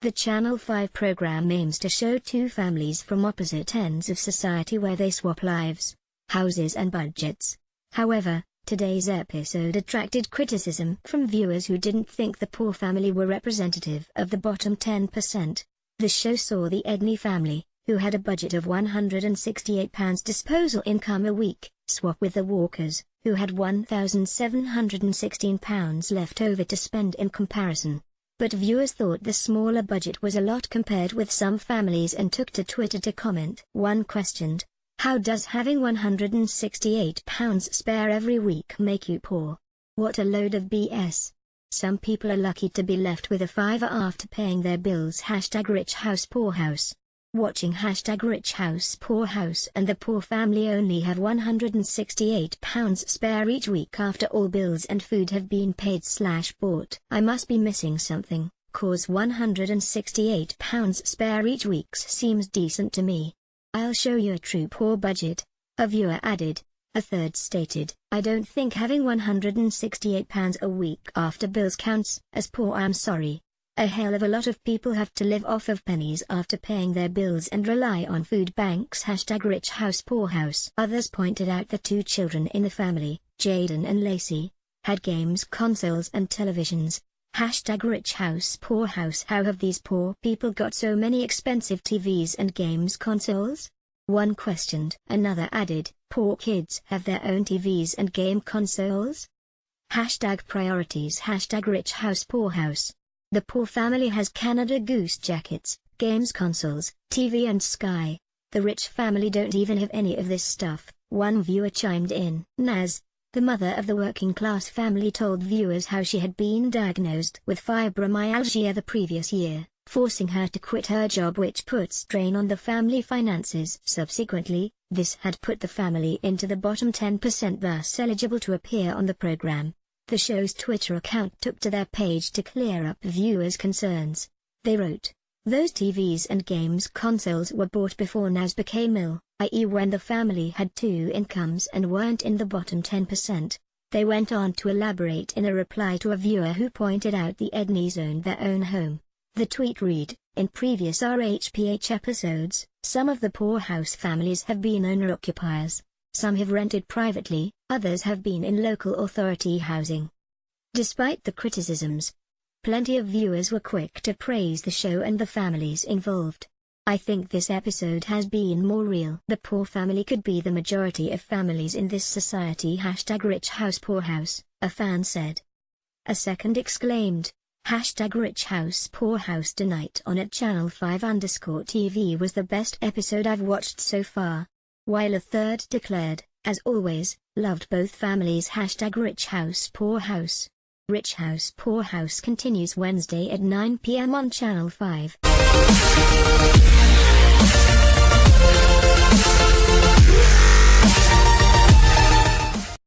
The Channel 5 program aims to show two families from opposite ends of society where they swap lives, houses and budgets. However, today's episode attracted criticism from viewers who didn't think the poor family were representative of the bottom 10%. The show saw the Edney family, who had a budget of £168 disposal income a week, swap with the Walkers, who had £1,716 left over to spend in comparison. But viewers thought the smaller budget was a lot compared with some families and took to Twitter to comment. One questioned, "How does having £168 spare every week make you poor? What a load of BS. Some people are lucky to be left with a fiver after paying their bills." #Rich House Poor House. Watching #Rich House Poor House and the poor family only have £168 spare each week after all bills and food have been paid/bought. I must be missing something, cause £168 spare each week seems decent to me. I'll show you a true poor budget, a viewer added. A third stated, "I don't think having £168 a week after bills counts as poor. I'm sorry. A hell of a lot of people have to live off of pennies after paying their bills and rely on food banks." #Rich House Poor House. Others pointed out the two children in the family, Jaden and Lacey, had games consoles and televisions. #Rich House Poor House. How have these poor people got so many expensive TVs and games consoles? One questioned. Another added, "Poor kids have their own TVs and game consoles?" #Priorities. #Rich House Poor House. The poor family has Canada Goose jackets, games consoles, TV and Sky. The rich family don't even have any of this stuff. One viewer chimed in. Naz, the mother of the working class family, told viewers how she had been diagnosed with fibromyalgia the previous year, forcing her to quit her job, which put strain on the family finances. Subsequently, this had put the family into the bottom 10%, thus eligible to appear on the program. The show's Twitter account took to their page to clear up viewers' concerns. They wrote, "Those TVs and games consoles were bought before Naz became ill, i.e. when the family had two incomes and weren't in the bottom 10%. They went on to elaborate in a reply to a viewer who pointed out the Edneys owned their own home. The tweet read, "In previous RHPH episodes, some of the poor house families have been owner-occupiers. Some have rented privately, others have been in local authority housing." Despite the criticisms, plenty of viewers were quick to praise the show and the families involved. "I think this episode has been more real. The poor family could be the majority of families in this society." #Rich House Poor House, a fan said. A second exclaimed, #Rich House Poor House. Tonight on at Channel 5_TV was the best episode I've watched so far. While a third declared, "As always, loved both families." #Rich House Poor House. Rich House Poor House continues Wednesday at 9 p.m. on Channel 5.